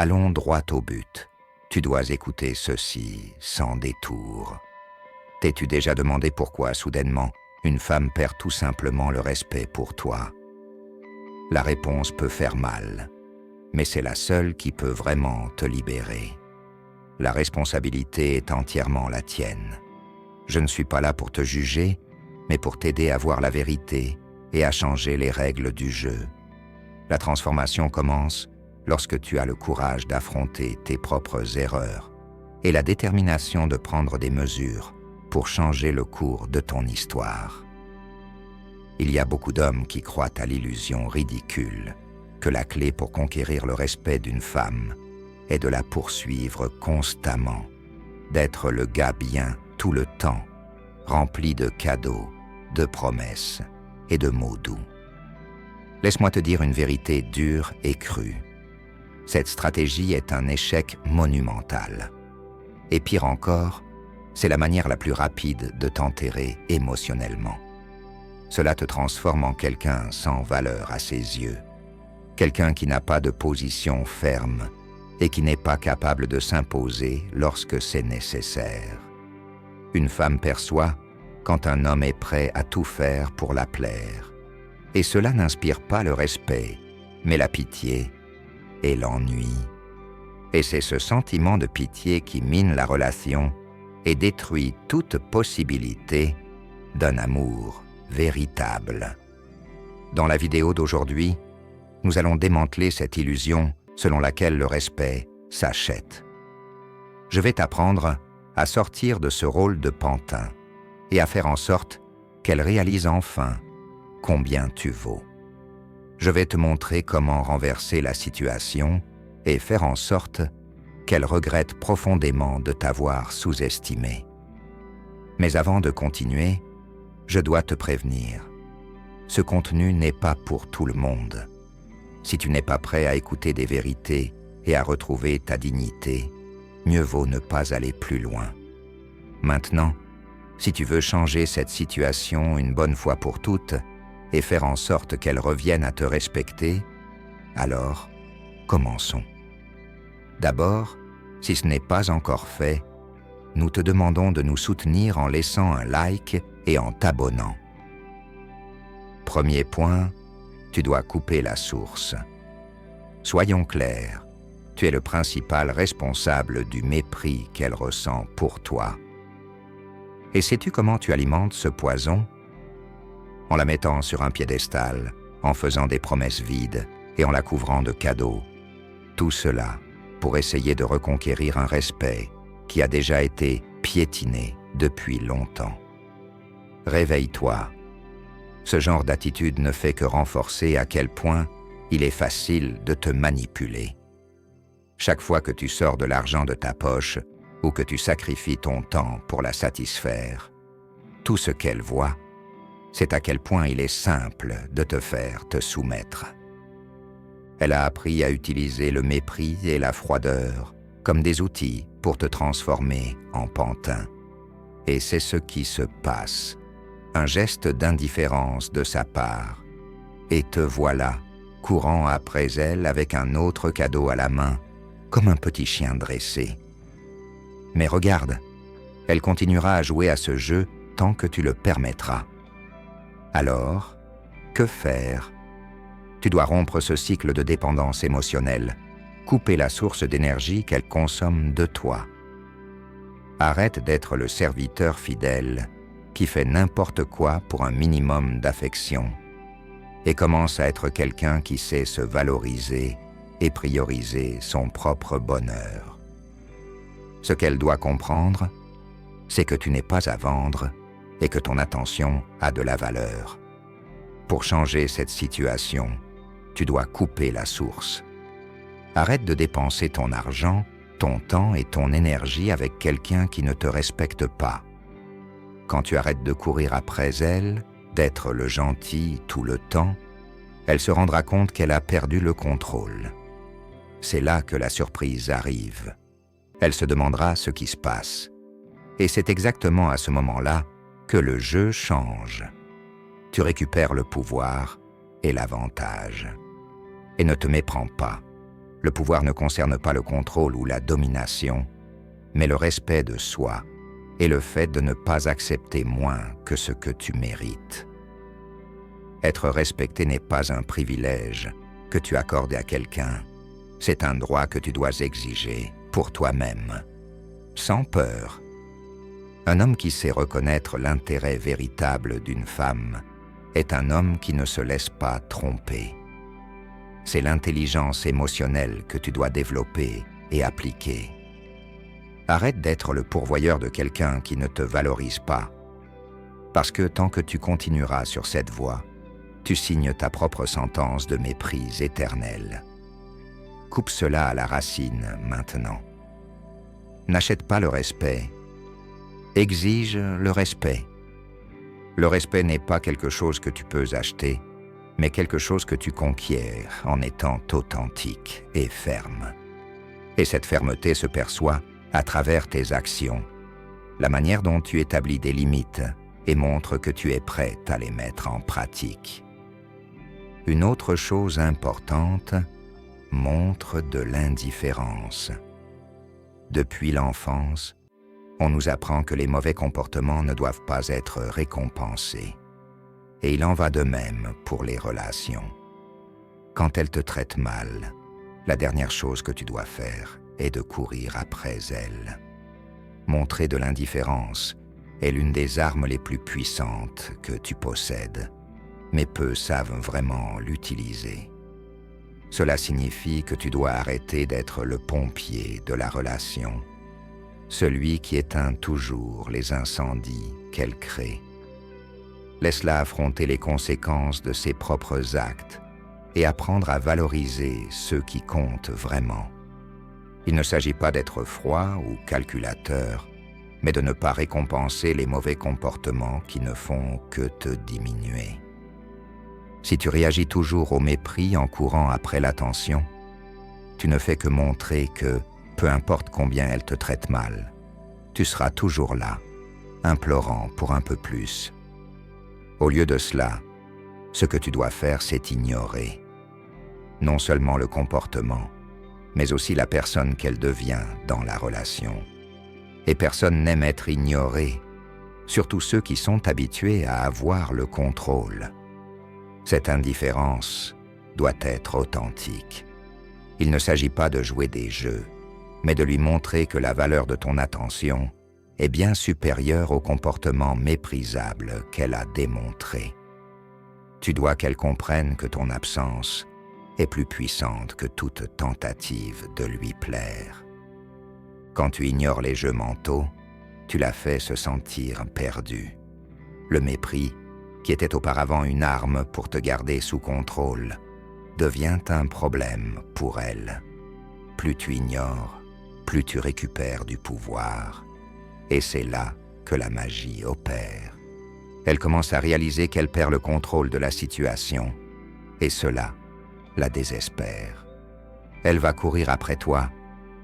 Allons droit au but. Tu dois écouter ceci sans détour. T'es-tu déjà demandé pourquoi, soudainement, une femme perd tout simplement le respect pour toi? La réponse peut faire mal, mais c'est la seule qui peut vraiment te libérer. La responsabilité est entièrement la tienne. Je ne suis pas là pour te juger, mais pour t'aider à voir la vérité et à changer les règles du jeu. La transformation commence lorsque tu as le courage d'affronter tes propres erreurs et la détermination de prendre des mesures pour changer le cours de ton histoire. Il y a beaucoup d'hommes qui croient à l'illusion ridicule que la clé pour conquérir le respect d'une femme est de la poursuivre constamment, d'être le gars bien tout le temps, rempli de cadeaux, de promesses et de mots doux. Laisse-moi te dire une vérité dure et crue. Cette stratégie est un échec monumental. Et pire encore, c'est la manière la plus rapide de t'enterrer émotionnellement. Cela te transforme en quelqu'un sans valeur à ses yeux, quelqu'un qui n'a pas de position ferme et qui n'est pas capable de s'imposer lorsque c'est nécessaire. Une femme perçoit quand un homme est prêt à tout faire pour la plaire. Et cela n'inspire pas le respect, mais la pitié et l'ennui. Et c'est ce sentiment de pitié qui mine la relation et détruit toute possibilité d'un amour véritable. Dans la vidéo d'aujourd'hui, nous allons démanteler cette illusion selon laquelle le respect s'achète. Je vais t'apprendre à sortir de ce rôle de pantin et à faire en sorte qu'elle réalise enfin combien tu vaux. Je vais te montrer comment renverser la situation et faire en sorte qu'elle regrette profondément de t'avoir sous-estimé. Mais avant de continuer, je dois te prévenir. Ce contenu n'est pas pour tout le monde. Si tu n'es pas prêt à écouter des vérités et à retrouver ta dignité, mieux vaut ne pas aller plus loin. Maintenant, si tu veux changer cette situation une bonne fois pour toutes et faire en sorte qu'elle revienne à te respecter, alors commençons. D'abord, si ce n'est pas encore fait, nous te demandons de nous soutenir en laissant un like et en t'abonnant. Premier point, tu dois couper la source. Soyons clairs, tu es le principal responsable du mépris qu'elle ressent pour toi. Et sais-tu comment tu alimentes ce poison? En la mettant sur un piédestal, en faisant des promesses vides et en la couvrant de cadeaux. Tout cela pour essayer de reconquérir un respect qui a déjà été piétiné depuis longtemps. Réveille-toi. Ce genre d'attitude ne fait que renforcer à quel point il est facile de te manipuler. Chaque fois que tu sors de l'argent de ta poche ou que tu sacrifies ton temps pour la satisfaire, tout ce qu'elle voit, c'est à quel point il est simple de te faire te soumettre. Elle a appris à utiliser le mépris et la froideur comme des outils pour te transformer en pantin. Et c'est ce qui se passe, un geste d'indifférence de sa part. Et te voilà, courant après elle avec un autre cadeau à la main, comme un petit chien dressé. Mais regarde, elle continuera à jouer à ce jeu tant que tu le permettras. Alors, que faire? Tu dois rompre ce cycle de dépendance émotionnelle, couper la source d'énergie qu'elle consomme de toi. Arrête d'être le serviteur fidèle qui fait n'importe quoi pour un minimum d'affection et commence à être quelqu'un qui sait se valoriser et prioriser son propre bonheur. Ce qu'elle doit comprendre, c'est que tu n'es pas à vendre et que ton attention a de la valeur. Pour changer cette situation, tu dois couper la source. Arrête de dépenser ton argent, ton temps et ton énergie avec quelqu'un qui ne te respecte pas. Quand tu arrêtes de courir après elle, d'être le gentil tout le temps, elle se rendra compte qu'elle a perdu le contrôle. C'est là que la surprise arrive. Elle se demandera ce qui se passe. Et c'est exactement à ce moment-là que le jeu change. Tu récupères le pouvoir et l'avantage. Et ne te méprends pas. Le pouvoir ne concerne pas le contrôle ou la domination, mais le respect de soi et le fait de ne pas accepter moins que ce que tu mérites. Être respecté n'est pas un privilège que tu accordes à quelqu'un, c'est un droit que tu dois exiger pour toi-même, sans peur. Un homme qui sait reconnaître l'intérêt véritable d'une femme est un homme qui ne se laisse pas tromper. C'est l'intelligence émotionnelle que tu dois développer et appliquer. Arrête d'être le pourvoyeur de quelqu'un qui ne te valorise pas, parce que tant que tu continueras sur cette voie, tu signes ta propre sentence de mépris éternel. Coupe cela à la racine maintenant. N'achète pas le respect, exige le respect. Le respect n'est pas quelque chose que tu peux acheter, mais quelque chose que tu conquiers en étant authentique et ferme. Et cette fermeté se perçoit à travers tes actions, la manière dont tu établis des limites et montre que tu es prête à les mettre en pratique. Une autre chose importante, montre de l'indifférence. Depuis l'enfance, on nous apprend que les mauvais comportements ne doivent pas être récompensés. Et il en va de même pour les relations. Quand elles te traitent mal, la dernière chose que tu dois faire est de courir après elles. Montrer de l'indifférence est l'une des armes les plus puissantes que tu possèdes, mais peu savent vraiment l'utiliser. Cela signifie que tu dois arrêter d'être le pompier de la relation, celui qui éteint toujours les incendies qu'elle crée. Laisse-la affronter les conséquences de ses propres actes et apprendre à valoriser ceux qui comptent vraiment. Il ne s'agit pas d'être froid ou calculateur, mais de ne pas récompenser les mauvais comportements qui ne font que te diminuer. Si tu réagis toujours au mépris en courant après l'attention, tu ne fais que montrer que, peu importe combien elle te traite mal, tu seras toujours là, implorant pour un peu plus. Au lieu de cela, ce que tu dois faire, c'est ignorer. Non seulement le comportement, mais aussi la personne qu'elle devient dans la relation. Et personne n'aime être ignoré, surtout ceux qui sont habitués à avoir le contrôle. Cette indifférence doit être authentique. Il ne s'agit pas de jouer des jeux, mais de lui montrer que la valeur de ton attention est bien supérieure au comportement méprisable qu'elle a démontré. Tu dois qu'elle comprenne que ton absence est plus puissante que toute tentative de lui plaire. Quand tu ignores les jeux mentaux, tu la fais se sentir perdue. Le mépris, qui était auparavant une arme pour te garder sous contrôle, devient un problème pour elle. Plus tu ignores, plus tu récupères du pouvoir. Et c'est là que la magie opère. Elle commence à réaliser qu'elle perd le contrôle de la situation, et cela la désespère. Elle va courir après toi,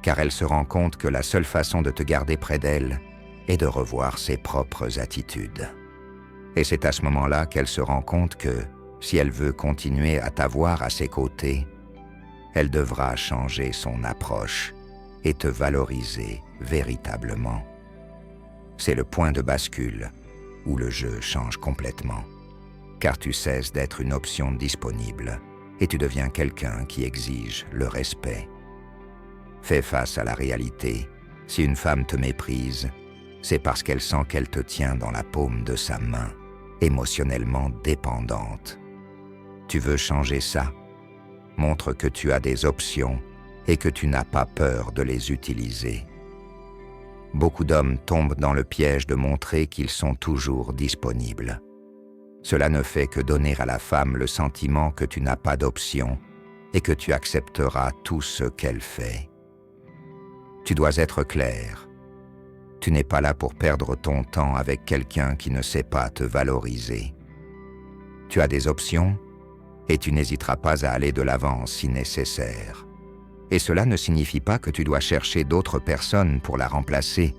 car elle se rend compte que la seule façon de te garder près d'elle est de revoir ses propres attitudes. Et c'est à ce moment-là qu'elle se rend compte que, si elle veut continuer à t'avoir à ses côtés, elle devra changer son approche et te valoriser véritablement. C'est le point de bascule où le jeu change complètement, car tu cesses d'être une option disponible et tu deviens quelqu'un qui exige le respect. Fais face à la réalité. Si une femme te méprise, c'est parce qu'elle sent qu'elle te tient dans la paume de sa main, émotionnellement dépendante. Tu veux changer ça? Montre que tu as des options et que tu n'as pas peur de les utiliser. Beaucoup d'hommes tombent dans le piège de montrer qu'ils sont toujours disponibles. Cela ne fait que donner à la femme le sentiment que tu n'as pas d'option et que tu accepteras tout ce qu'elle fait. Tu dois être clair. Tu n'es pas là pour perdre ton temps avec quelqu'un qui ne sait pas te valoriser. Tu as des options et tu n'hésiteras pas à aller de l'avant si nécessaire. Et cela ne signifie pas que tu dois chercher d'autres personnes pour la remplacer,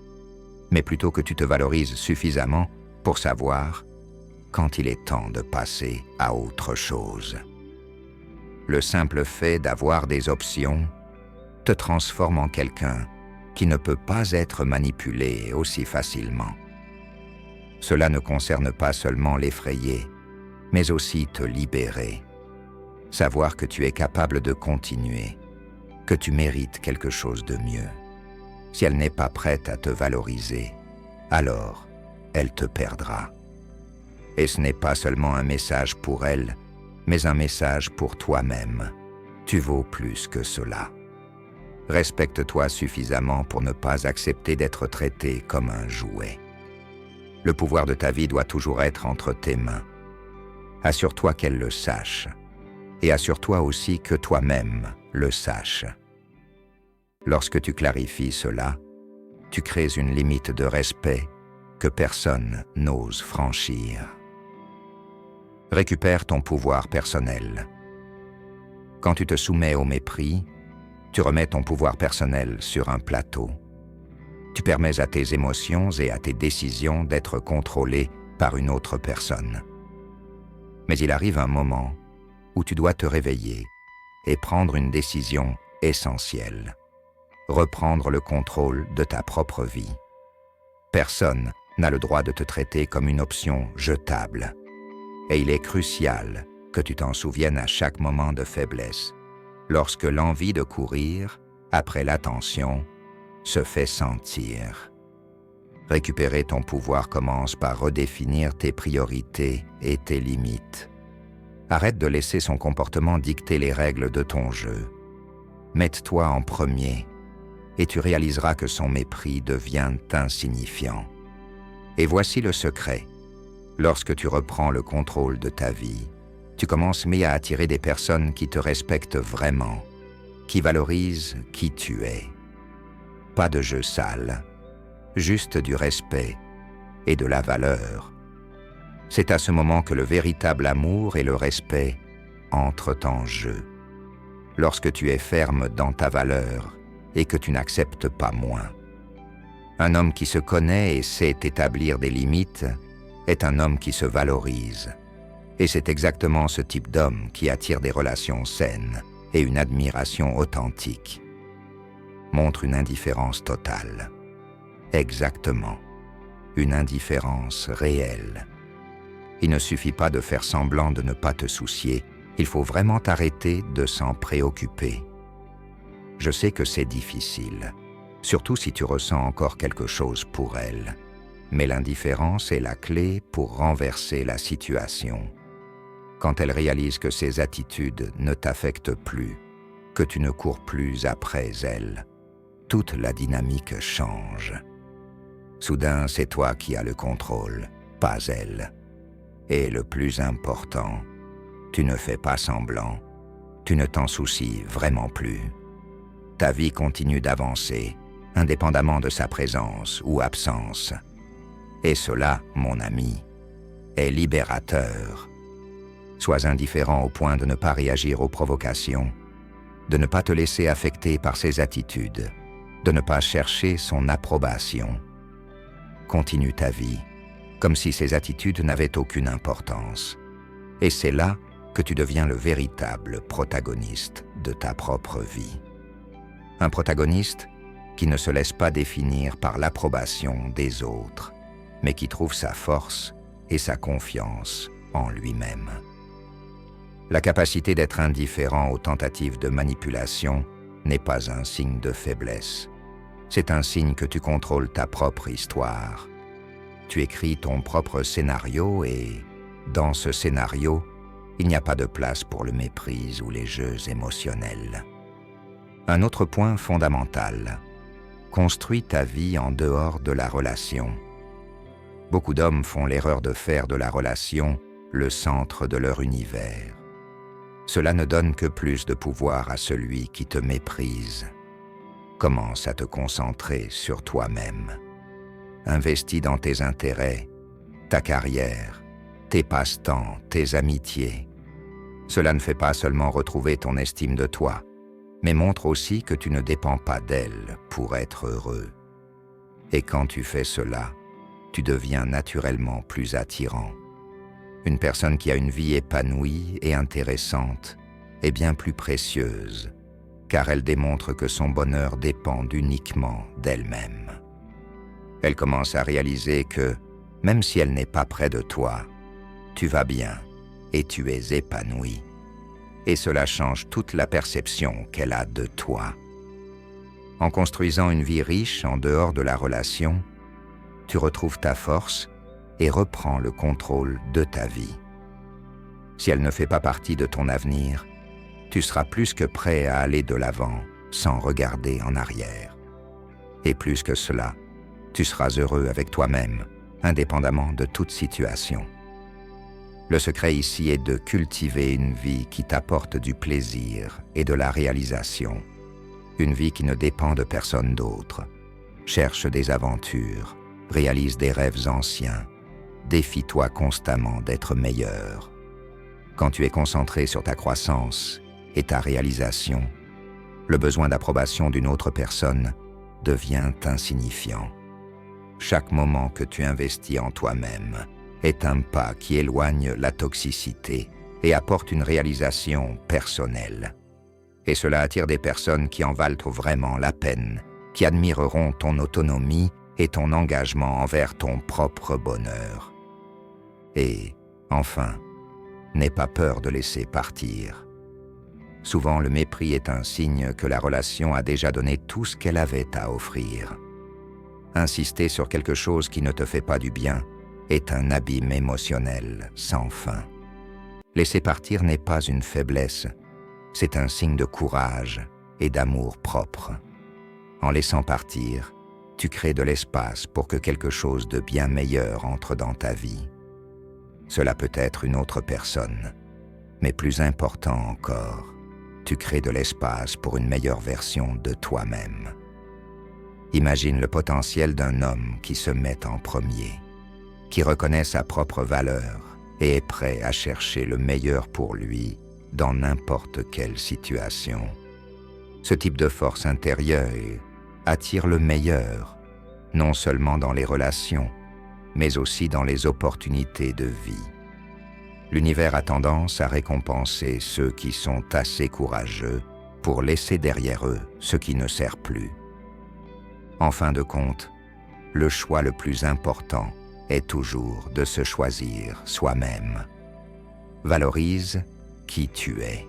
mais plutôt que tu te valorises suffisamment pour savoir quand il est temps de passer à autre chose. Le simple fait d'avoir des options te transforme en quelqu'un qui ne peut pas être manipulé aussi facilement. Cela ne concerne pas seulement l'effrayer, mais aussi te libérer. Savoir que tu es capable de continuer, que tu mérites quelque chose de mieux. Si elle n'est pas prête à te valoriser, alors elle te perdra. Et ce n'est pas seulement un message pour elle, mais un message pour toi-même. Tu vaux plus que cela. Respecte-toi suffisamment pour ne pas accepter d'être traité comme un jouet. Le pouvoir de ta vie doit toujours être entre tes mains. Assure-toi qu'elle le sache, et assure-toi aussi que toi-même le saches. Lorsque tu clarifies cela, tu crées une limite de respect que personne n'ose franchir. Récupère ton pouvoir personnel. Quand tu te soumets au mépris, tu remets ton pouvoir personnel sur un plateau. Tu permets à tes émotions et à tes décisions d'être contrôlées par une autre personne. Mais il arrive un moment où tu dois te réveiller et prendre une décision essentielle. Reprendre le contrôle de ta propre vie. Personne n'a le droit de te traiter comme une option jetable. Et il est crucial que tu t'en souviennes à chaque moment de faiblesse, lorsque l'envie de courir, après l'attention, se fait sentir. Récupérer ton pouvoir commence par redéfinir tes priorités et tes limites. Arrête de laisser son comportement dicter les règles de ton jeu. Mets-toi en premier et tu réaliseras que son mépris devient insignifiant. Et voici le secret. Lorsque tu reprends le contrôle de ta vie, tu commences à attirer des personnes qui te respectent vraiment, qui valorisent qui tu es. Pas de jeu sale, juste du respect et de la valeur. C'est à ce moment que le véritable amour et le respect entrent en jeu. Lorsque tu es ferme dans ta valeur et que tu n'acceptes pas moins. Un homme qui se connaît et sait établir des limites est un homme qui se valorise. Et c'est exactement ce type d'homme qui attire des relations saines et une admiration authentique. Montre une indifférence totale. Exactement. Une indifférence réelle. Il ne suffit pas de faire semblant de ne pas te soucier, il faut vraiment t'arrêter de s'en préoccuper. Je sais que c'est difficile, surtout si tu ressens encore quelque chose pour elle. Mais l'indifférence est la clé pour renverser la situation. Quand elle réalise que ses attitudes ne t'affectent plus, que tu ne cours plus après elle, toute la dynamique change. Soudain, c'est toi qui as le contrôle, pas elle. Et le plus important, tu ne fais pas semblant, tu ne t'en soucies vraiment plus. Ta vie continue d'avancer, indépendamment de sa présence ou absence. Et cela, mon ami, est libérateur. Sois indifférent au point de ne pas réagir aux provocations, de ne pas te laisser affecter par ses attitudes, de ne pas chercher son approbation. Continue ta vie, comme si ses attitudes n'avaient aucune importance. Et c'est là que tu deviens le véritable protagoniste de ta propre vie. Un protagoniste qui ne se laisse pas définir par l'approbation des autres, mais qui trouve sa force et sa confiance en lui-même. La capacité d'être indifférent aux tentatives de manipulation n'est pas un signe de faiblesse. C'est un signe que tu contrôles ta propre histoire. Tu écris ton propre scénario et, dans ce scénario, il n'y a pas de place pour le mépris ou les jeux émotionnels. Un autre point fondamental. Construis ta vie en dehors de la relation. Beaucoup d'hommes font l'erreur de faire de la relation le centre de leur univers. Cela ne donne que plus de pouvoir à celui qui te méprise. Commence à te concentrer sur toi-même. Investis dans tes intérêts, ta carrière, tes passe-temps, tes amitiés. Cela ne fait pas seulement retrouver ton estime de toi, mais montre aussi que tu ne dépends pas d'elle pour être heureux. Et quand tu fais cela, tu deviens naturellement plus attirant. Une personne qui a une vie épanouie et intéressante est bien plus précieuse car elle démontre que son bonheur dépend uniquement d'elle-même. Elle commence à réaliser que, même si elle n'est pas près de toi, tu vas bien et tu es épanoui. Et cela change toute la perception qu'elle a de toi. En construisant une vie riche en dehors de la relation, tu retrouves ta force et reprends le contrôle de ta vie. Si elle ne fait pas partie de ton avenir, tu seras plus que prêt à aller de l'avant sans regarder en arrière. Et plus que cela, tu seras heureux avec toi-même, indépendamment de toute situation. Le secret ici est de cultiver une vie qui t'apporte du plaisir et de la réalisation. Une vie qui ne dépend de personne d'autre. Cherche des aventures, réalise des rêves anciens. Défie-toi constamment d'être meilleur. Quand tu es concentré sur ta croissance et ta réalisation, le besoin d'approbation d'une autre personne devient insignifiant. Chaque moment que tu investis en toi-même est un pas qui éloigne la toxicité et apporte une réalisation personnelle. Et cela attire des personnes qui en valent vraiment la peine, qui admireront ton autonomie et ton engagement envers ton propre bonheur. Et, enfin, n'aie pas peur de laisser partir. Souvent, le mépris est un signe que la relation a déjà donné tout ce qu'elle avait à offrir. Insister sur quelque chose qui ne te fait pas du bien est un abîme émotionnel sans fin. Laisser partir n'est pas une faiblesse, c'est un signe de courage et d'amour propre. En laissant partir, tu crées de l'espace pour que quelque chose de bien meilleur entre dans ta vie. Cela peut être une autre personne, mais plus important encore, tu crées de l'espace pour une meilleure version de toi-même. Imagine le potentiel d'un homme qui se met en premier, qui reconnaît sa propre valeur et est prêt à chercher le meilleur pour lui dans n'importe quelle situation. Ce type de force intérieure attire le meilleur, non seulement dans les relations, mais aussi dans les opportunités de vie. L'univers a tendance à récompenser ceux qui sont assez courageux pour laisser derrière eux ce qui ne sert plus. En fin de compte, le choix le plus important est toujours de se choisir soi-même. Valorise qui tu es.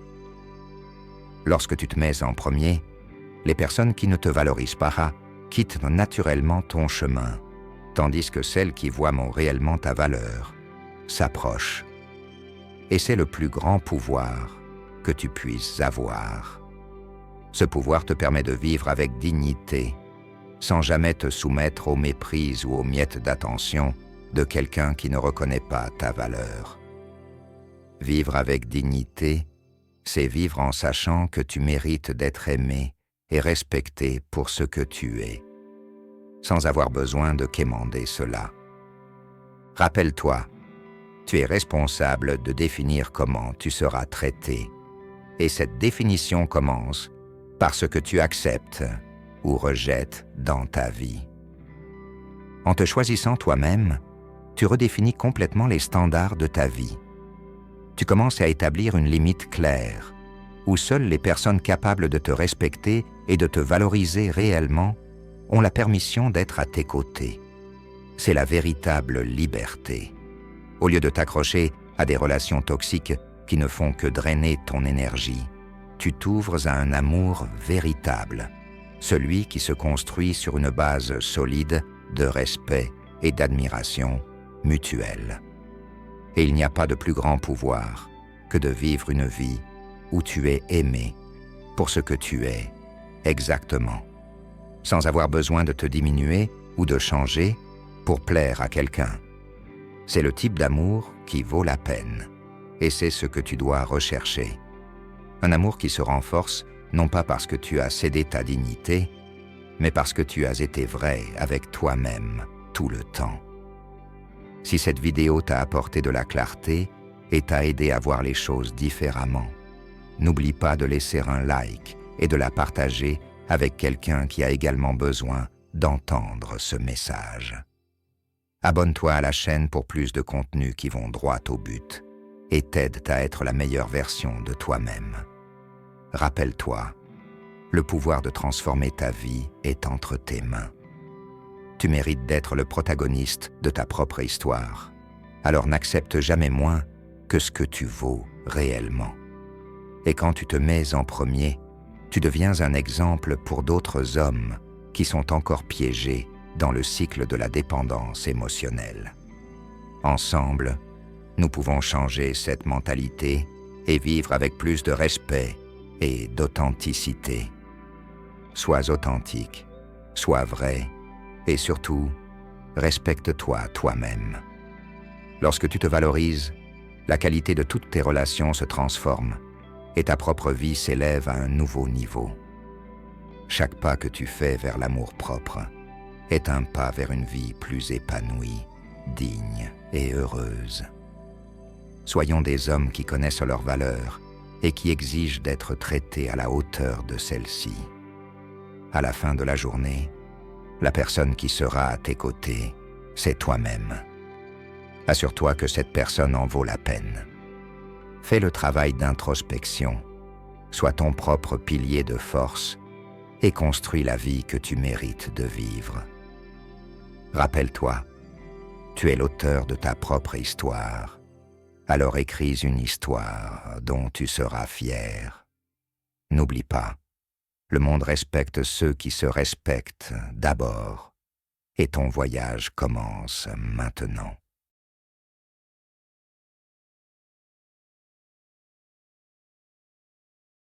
Lorsque tu te mets en premier, les personnes qui ne te valorisent pas quittent naturellement ton chemin, tandis que celles qui voient réellement ta valeur s'approchent. Et c'est le plus grand pouvoir que tu puisses avoir. Ce pouvoir te permet de vivre avec dignité, sans jamais te soumettre aux méprises ou aux miettes d'attention de quelqu'un qui ne reconnaît pas ta valeur. Vivre avec dignité, c'est vivre en sachant que tu mérites d'être aimé et respecté pour ce que tu es, sans avoir besoin de quémander cela. Rappelle-toi, tu es responsable de définir comment tu seras traité, et cette définition commence par ce que tu acceptes ou rejettes dans ta vie. En te choisissant toi-même, tu redéfinis complètement les standards de ta vie. Tu commences à établir une limite claire, où seules les personnes capables de te respecter et de te valoriser réellement ont la permission d'être à tes côtés. C'est la véritable liberté. Au lieu de t'accrocher à des relations toxiques qui ne font que drainer ton énergie, tu t'ouvres à un amour véritable, celui qui se construit sur une base solide de respect et d'admiration mutuelle. Et il n'y a pas de plus grand pouvoir que de vivre une vie où tu es aimé pour ce que tu es, exactement, sans avoir besoin de te diminuer ou de changer pour plaire à quelqu'un. C'est le type d'amour qui vaut la peine, et c'est ce que tu dois rechercher. Un amour qui se renforce non pas parce que tu as cédé ta dignité, mais parce que tu as été vrai avec toi-même tout le temps. Si cette vidéo t'a apporté de la clarté et t'a aidé à voir les choses différemment, n'oublie pas de laisser un like et de la partager avec quelqu'un qui a également besoin d'entendre ce message. Abonne-toi à la chaîne pour plus de contenus qui vont droit au but et t'aident à être la meilleure version de toi-même. Rappelle-toi, Le pouvoir de transformer ta vie est entre tes mains. Tu mérites d'être le protagoniste de ta propre histoire. Alors n'accepte jamais moins que ce que tu vaux réellement. Et quand tu te mets en premier, tu deviens un exemple pour d'autres hommes qui sont encore piégés dans le cycle de la dépendance émotionnelle. Ensemble, nous pouvons changer cette mentalité et vivre avec plus de respect et d'authenticité. Sois authentique, sois vrai et surtout, respecte-toi toi-même. Lorsque tu te valorises, la qualité de toutes tes relations se transforme et ta propre vie s'élève à un nouveau niveau. Chaque pas que tu fais vers l'amour-propre est un pas vers une vie plus épanouie, digne et heureuse. Soyons des hommes qui connaissent leurs valeurs et qui exigent d'être traités à la hauteur de celles-ci. À la fin de la journée, la personne qui sera à tes côtés, c'est toi-même. Assure-toi que cette personne en vaut la peine. Fais le travail d'introspection, sois ton propre pilier de force et construis la vie que tu mérites de vivre. Rappelle-toi, tu es l'auteur de ta propre histoire. Alors écris une histoire dont tu seras fier. N'oublie pas, le monde respecte ceux qui se respectent d'abord, et ton voyage commence maintenant.